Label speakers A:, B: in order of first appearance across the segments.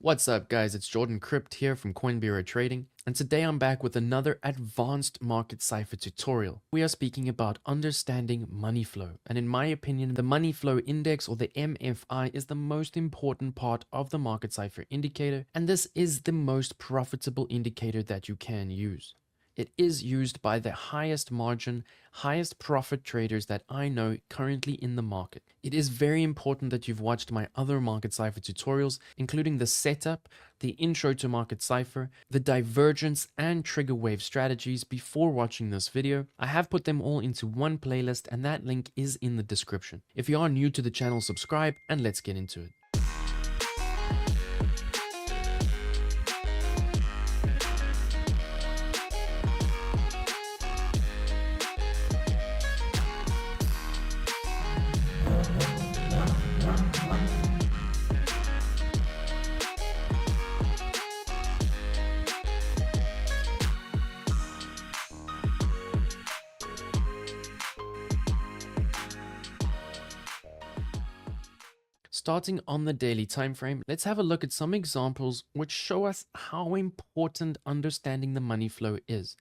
A: What's up, guys? It's Jordan Crypt here from Coinbureau Trading, and today I'm back with another advanced market cipher tutorial. We are speaking about understanding money flow, and in my opinion, the money flow index, or the MFI, is the most important part of the market cipher indicator, and this is the most profitable indicator that you can use. It is used by the highest margin, highest profit traders that I know currently in the market. It is very important that you've watched my other market cipher tutorials, including the setup, the intro to market cipher, the divergence and trigger wave strategies before watching this video. I have put them all into one playlist, and that link is in the description. If you are new to the channel, subscribe and let's get into it. Starting on the daily time frame, let's have a look at some examples which show us how important understanding the money flow is.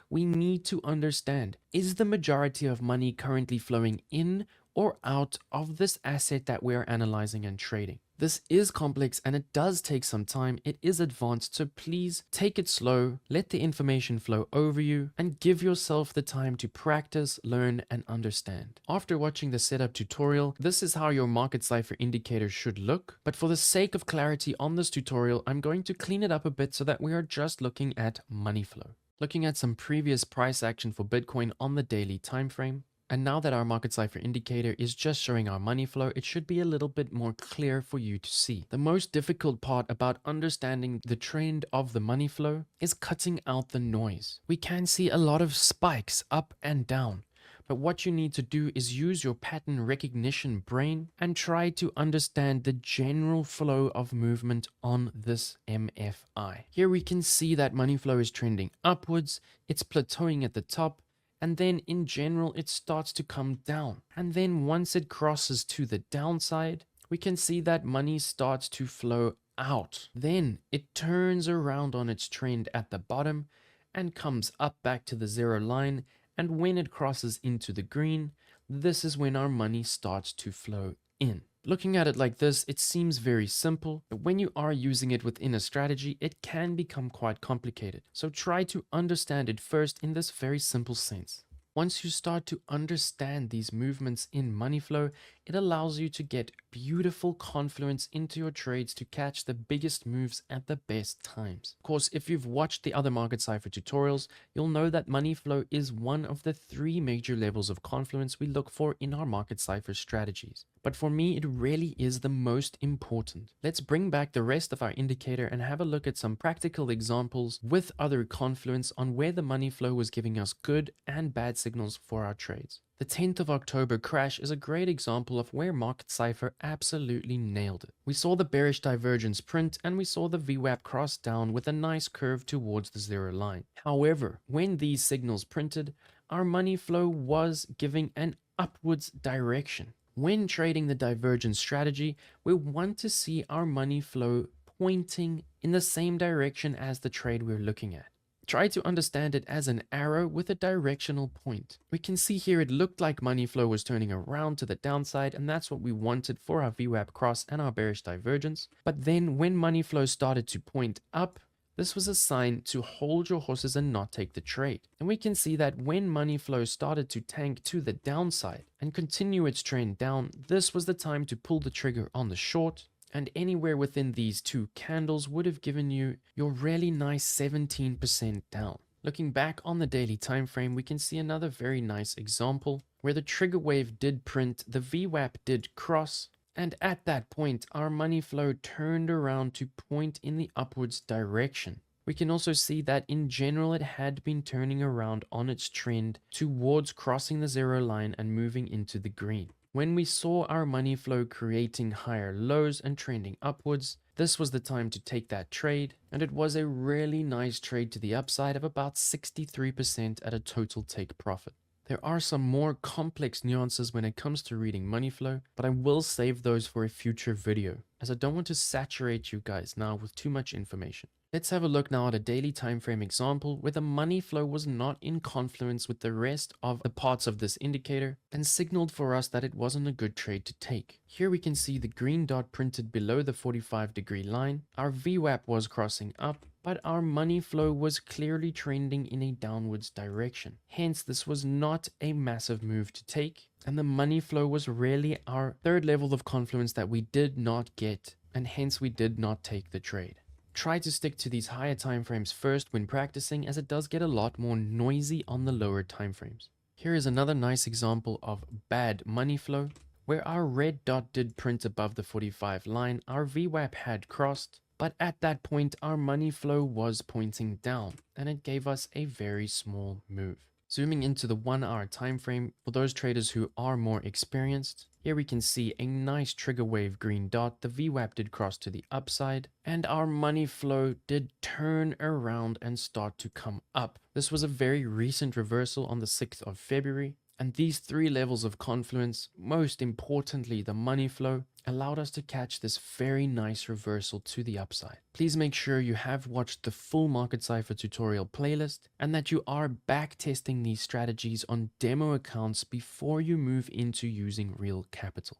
A: We need to understand, is the majority of money currently flowing in or out of this asset that we're analyzing and trading? This is complex and it does take some time. It is advanced, so please take it slow, let the information flow over you, and give yourself the time to practice, learn, and understand. After watching the setup tutorial, this is how your market cipher indicator should look. But for the sake of clarity on this tutorial, I'm going to clean it up a bit so that we are just looking at money flow. Looking at some previous price action for Bitcoin on the daily time frame. And now that our market cipher indicator is just showing our money flow, it should be a little bit more clear for you to see. The most difficult part about understanding the trend of the money flow is cutting out the noise. We can see a lot of spikes up and down, but what you need to do is use your pattern recognition brain and try to understand the general flow of movement on this MFI. Here we can see that money flow is trending upwards, it's plateauing at the top, and then in general it starts to come down. And then once it crosses to the downside, we can see that money starts to flow out. Then it turns around on its trend at the bottom and comes up back to the zero line. And when it crosses into the green, this is when our money starts to flow in. Looking at it like this, it seems very simple, but when you are using it within a strategy, it can become quite complicated. So try to understand it first in this very simple sense. Once you start to understand these movements in money flow, it allows you to get beautiful confluence into your trades to catch the biggest moves at the best times. Of course, if you've watched the other market cipher tutorials, you'll know that money flow is one of the 3 major levels of confluence we look for in our market cipher strategies. But for me, it really is the most important. Let's bring back the rest of our indicator and have a look at some practical examples with other confluence on where the money flow was giving us good and bad signals for our trades. The 10th of October crash is a great example of where Market Cipher absolutely nailed it. We saw the bearish divergence print and we saw the VWAP cross down with a nice curve towards the zero line. However, when these signals printed, our money flow was giving an upwards direction. When trading the divergence strategy, we want to see our money flow pointing in the same direction as the trade we're looking at. Try to understand it as an arrow with a directional point. We can see here it looked like money flow was turning around to the downside, and that's what we wanted for our VWAP cross and our bearish divergence. But then when money flow started to point up, this was a sign to hold your horses and not take the trade. And we can see that when money flow started to tank to the downside and continue its trend down, this was the time to pull the trigger on the short. And anywhere within these 2 candles would have given you your really nice 17% down. Looking back on the daily time frame, we can see another very nice example where the trigger wave did print, the VWAP did cross, and at that point, our money flow turned around to point in the upwards direction. We can also see that in general, it had been turning around on its trend towards crossing the zero line and moving into the green. When we saw our money flow creating higher lows and trending upwards, this was the time to take that trade, and it was a really nice trade to the upside of about 63% at a total take profit. There are some more complex nuances when it comes to reading money flow, but I will save those for a future video, as I don't want to saturate you guys now with too much information. Let's have a look now at a daily time frame example where the money flow was not in confluence with the rest of the parts of this indicator and signaled for us that it wasn't a good trade to take. Here we can see the green dot printed below the 45-degree line. Our VWAP was crossing up, but our money flow was clearly trending in a downwards direction. Hence, this was not a massive move to take, and the money flow was really our third level of confluence that we did not get, and hence we did not take the trade. Try to stick to these higher timeframes first when practicing, as it does get a lot more noisy on the lower timeframes. Here is another nice example of bad money flow, where our red dot did print above the 45 line. Our VWAP had crossed, but at that point our money flow was pointing down, and it gave us a very small move. Zooming into the 1 hour time frame, for those traders who are more experienced, here we can see a nice trigger wave green dot. The VWAP did cross to the upside, and our money flow did turn around and start to come up. This was a very recent reversal on the 6th of February, and these three levels of confluence, most importantly the money flow, allowed us to catch this very nice reversal to the upside. Please make sure you have watched the full Market Cipher tutorial playlist and that you are back testing these strategies on demo accounts before you move into using real capital.